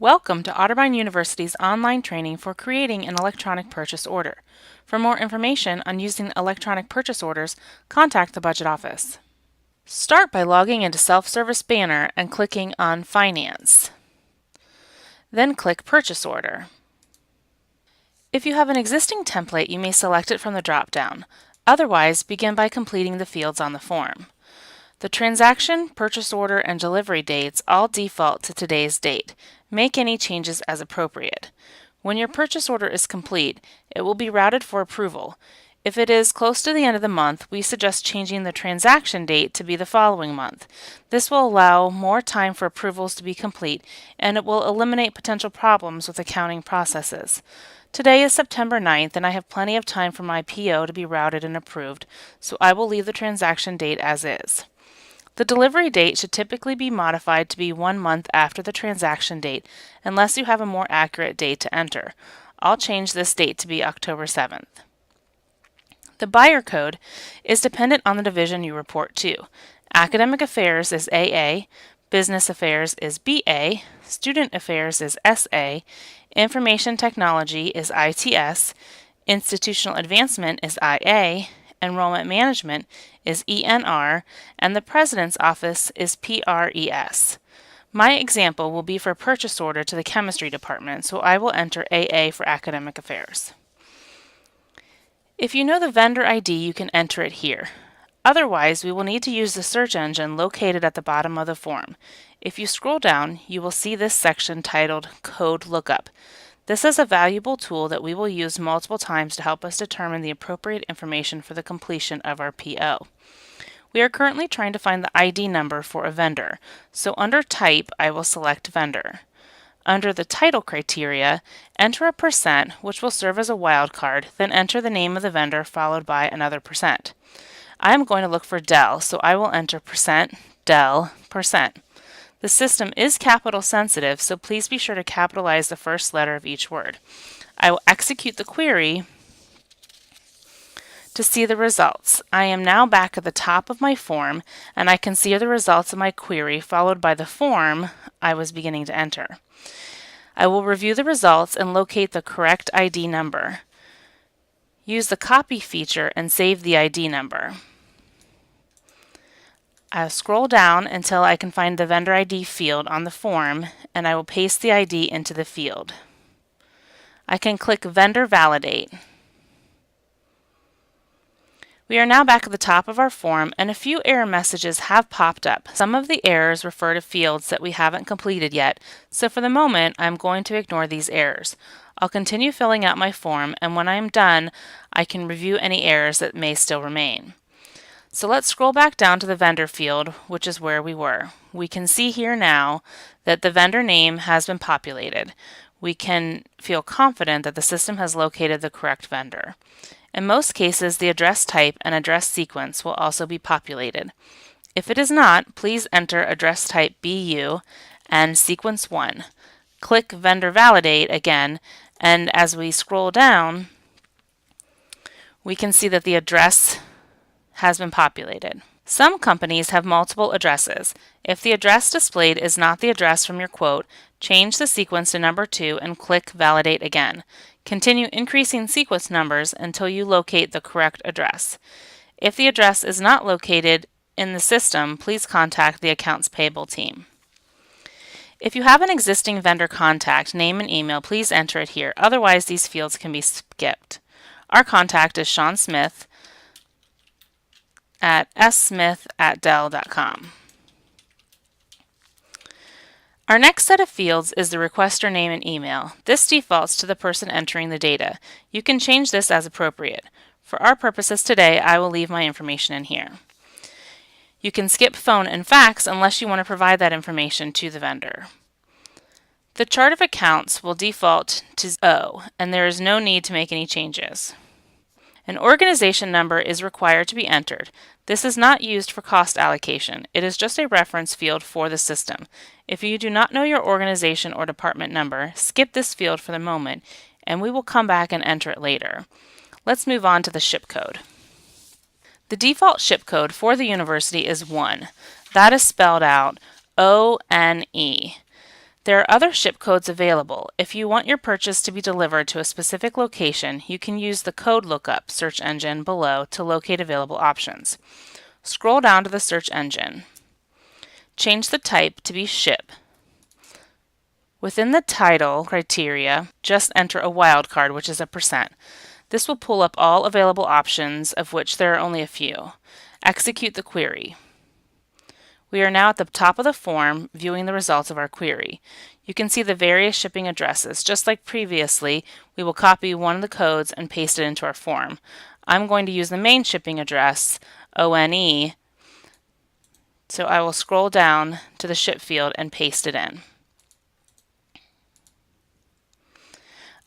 Welcome to Otterbein University's online training for creating an electronic purchase order. For more information on using electronic purchase orders, contact the Budget Office. Start by logging into Self-Service Banner and clicking on Finance. Then click Purchase Order. If you have an existing template, you may select it from the drop-down. Otherwise, begin by completing the fields on the form. The transaction, purchase order, and delivery dates all default to today's date. Make any changes as appropriate. When your purchase order is complete, it will be routed for approval. If it is close to the end of the month, we suggest changing the transaction date to be the following month. This will allow more time for approvals to be complete, and it will eliminate potential problems with accounting processes. Today is September 9th, and I have plenty of time for my PO to be routed and approved, so I will leave the transaction date as is. The delivery date should typically be modified to be 1 month after the transaction date, unless you have a more accurate date to enter. I'll change this date to be October 7th. The buyer code is dependent on the division you report to. Academic Affairs is AA, Business Affairs is BA, Student Affairs is SA, Information Technology is ITS, Institutional Advancement is IA, Enrollment Management is ENR, and the President's Office is PRES. My example will be for a purchase order to the Chemistry Department, so I will enter AA for Academic Affairs. If you know the vendor ID, you can enter it here. Otherwise, we will need to use the search engine located at the bottom of the form. If you scroll down, you will see this section titled Code Lookup. This is a valuable tool that we will use multiple times to help us determine the appropriate information for the completion of our PO. We are currently trying to find the ID number for a vendor, so under Type, I will select Vendor. Under the Title criteria, enter a %, which will serve as a wildcard, then enter the name of the vendor followed by another %. I am going to look for Dell, so I will enter %Dell %. The system is capital sensitive, so please be sure to capitalize the first letter of each word. I will execute the query to see the results. I am now back at the top of my form, and I can see the results of my query followed by the form I was beginning to enter. I will review the results and locate the correct ID number. Use the copy feature and save the ID number. I'll scroll down until I can find the vendor ID field on the form, and I will paste the ID into the field. I can click Vendor Validate. We are now back at the top of our form, and a few error messages have popped up. Some of the errors refer to fields that we haven't completed yet, so for the moment I'm going to ignore these errors. I'll continue filling out my form, and when I am done, I can review any errors that may still remain. So let's scroll back down to the vendor field, which is where we were. We can see here now that the vendor name has been populated. We can feel confident that the system has located the correct vendor. In most cases, the address type and address sequence will also be populated. If it is not, please enter address type BU and sequence 1. Click Vendor Validate again, and as we scroll down, we can see that the address has been populated. Some companies have multiple addresses. If the address displayed is not the address from your quote, change the sequence to number 2 and click Validate again. Continue increasing sequence numbers until you locate the correct address. If the address is not located in the system, please contact the Accounts Payable team. If you have an existing vendor contact, name and email, please enter it here. Otherwise, these fields can be skipped. Our contact is Sean Smith at smith@dell.com. Our next set of fields is the requester name and email. This defaults to the person entering the data. You can change this as appropriate. For our purposes today, I will leave my information in here. You can skip phone and fax unless you want to provide that information to the vendor. The chart of accounts will default to O, and there is no need to make any changes. An organization number is required to be entered. This is not used for cost allocation. It is just a reference field for the system. If you do not know your organization or department number, skip this field for the moment, and we will come back and enter it later. Let's move on to the ship code. The default ship code for the university is 1. That is spelled out ONE. There are other ship codes available. If you want your purchase to be delivered to a specific location, you can use the code lookup search engine below to locate available options. Scroll down to the search engine. Change the type to be ship. Within the title criteria, just enter a wildcard, which is a %. This will pull up all available options, of which there are only a few. Execute the query. We are now at the top of the form viewing the results of our query. You can see the various shipping addresses. Just like previously, we will copy one of the codes and paste it into our form. I'm going to use the main shipping address, ONE, so I will scroll down to the ship field and paste it in.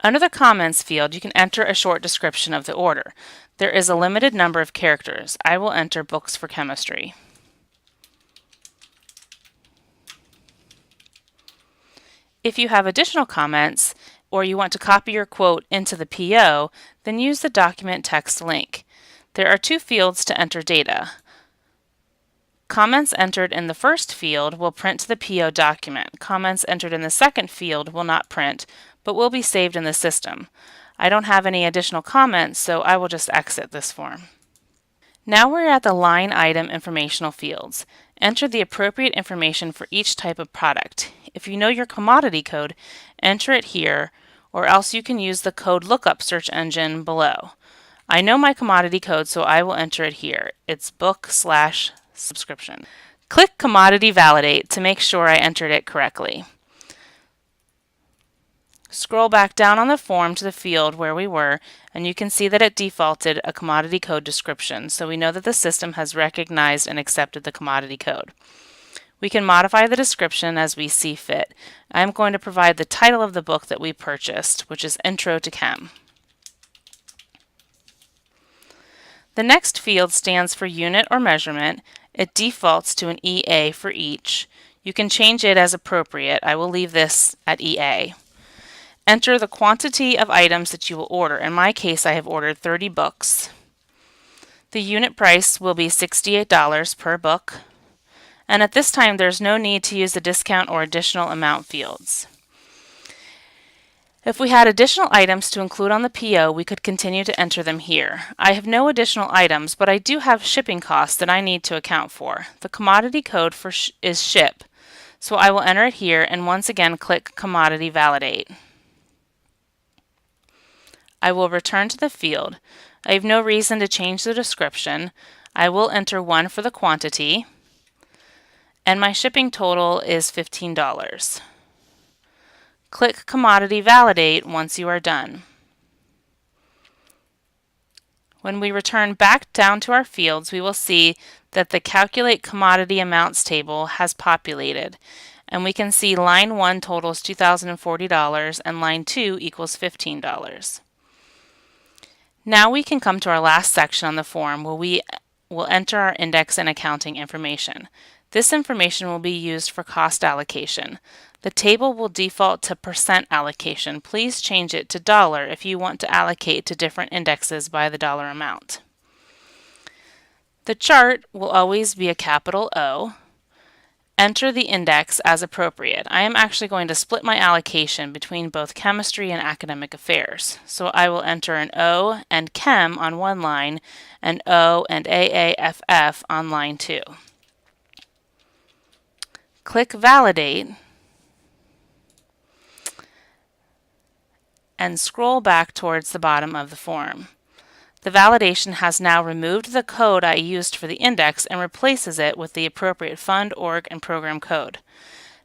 Under the comments field, you can enter a short description of the order. There is a limited number of characters. I will enter books for chemistry. If you have additional comments or you want to copy your quote into the PO, then use the document text link. There are 2 fields to enter data. Comments entered in the first field will print to the PO document. Comments entered in the second field will not print, but will be saved in the system. I don't have any additional comments, so I will just exit this form. Now we're at the line item informational fields. Enter the appropriate information for each type of product. If you know your commodity code, enter it here, or else you can use the code lookup search engine below. I know my commodity code, so I will enter it here. It's book/subscription. Click Commodity Validate to make sure I entered it correctly. Scroll back down on the form to the field where we were, and you can see that it defaulted a commodity code description, so we know that the system has recognized and accepted the commodity code. We can modify the description as we see fit. I'm going to provide the title of the book that we purchased, which is Intro to Chem. The next field stands for unit or measurement. It defaults to an EA for each. You can change it as appropriate. I will leave this at EA. Enter the quantity of items that you will order. In my case, I have ordered 30 books. The unit price will be $68 per book. And at this time, there's no need to use the discount or additional amount fields. If we had additional items to include on the PO, we could continue to enter them here. I have no additional items, but I do have shipping costs that I need to account for. The commodity code is ship, so I will enter it here and once again click Commodity Validate. I will return to the field. I have no reason to change the description. I will enter 1 for the quantity, and my shipping total is $15. Click Commodity Validate once you are done. When we return back down to our fields, we will see that the Calculate Commodity Amounts table has populated, and we can see line 1 totals $2,040 and line 2 equals $15. Now we can come to our last section on the form where we will enter our index and accounting information. This information will be used for cost allocation. The table will default to % allocation. Please change it to dollar if you want to allocate to different indexes by the dollar amount. The chart will always be a capital O. Enter the index as appropriate. I am actually going to split my allocation between both chemistry and academic affairs. So I will enter an O and Chem on one line and O and AAFF on line 2. Click Validate and scroll back towards the bottom of the form. The validation has now removed the code I used for the index and replaces it with the appropriate fund, org, and program code.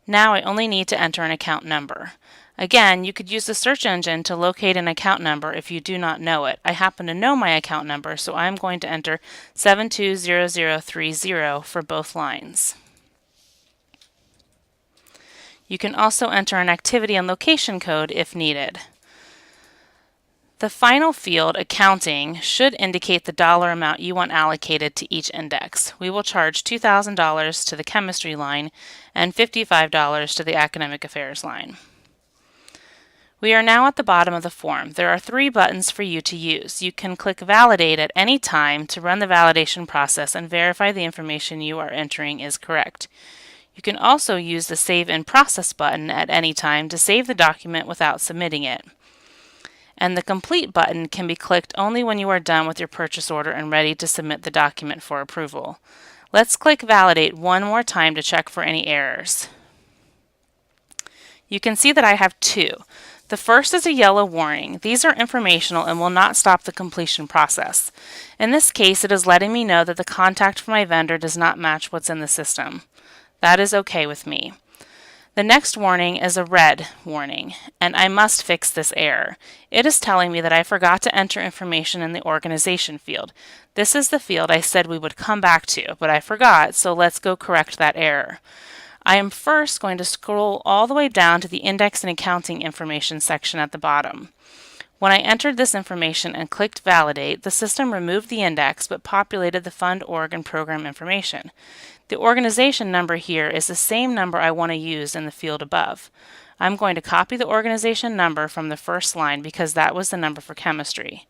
Now I only need to enter an account number. Again, you could use the search engine to locate an account number if you do not know it. I happen to know my account number, so I'm going to enter 720030 for both lines. You can also enter an activity and location code if needed. The final field, accounting, should indicate the dollar amount you want allocated to each index. We will charge $2,000 to the chemistry line and $55 to the academic affairs line. We are now at the bottom of the form. There are 3 buttons for you to use. You can click Validate at any time to run the validation process and verify the information you are entering is correct. You can also use the Save in Process button at any time to save the document without submitting it. And the Complete button can be clicked only when you are done with your purchase order and ready to submit the document for approval. Let's click Validate one more time to check for any errors. You can see that I have two. The first is a yellow warning. These are informational and will not stop the completion process. In this case, it is letting me know that the contact for my vendor does not match what's in the system. That is okay with me. The next warning is a red warning, and I must fix this error. It is telling me that I forgot to enter information in the organization field. This is the field I said we would come back to, but I forgot, so let's go correct that error. I am first going to scroll all the way down to the Index and Accounting Information section at the bottom. When I entered this information and clicked Validate, the system removed the index but populated the fund, org, and program information. The organization number here is the same number I want to use in the field above. I'm going to copy the organization number from the first line because that was the number for chemistry.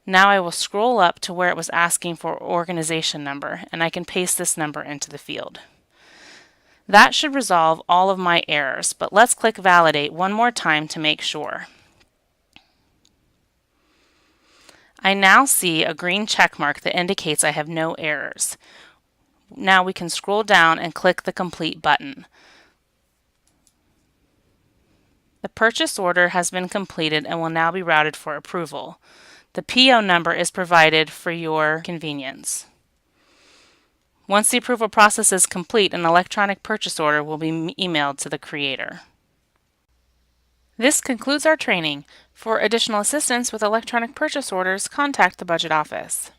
Now I will scroll up to where it was asking for organization number, and I can paste this number into the field. That should resolve all of my errors, but let's click Validate one more time to make sure. I now see a green check mark that indicates I have no errors. Now we can scroll down and click the Complete button. The purchase order has been completed and will now be routed for approval. The PO number is provided for your convenience. Once the approval process is complete, an electronic purchase order will be emailed to the creator. This concludes our training. For additional assistance with electronic purchase orders, contact the Budget Office.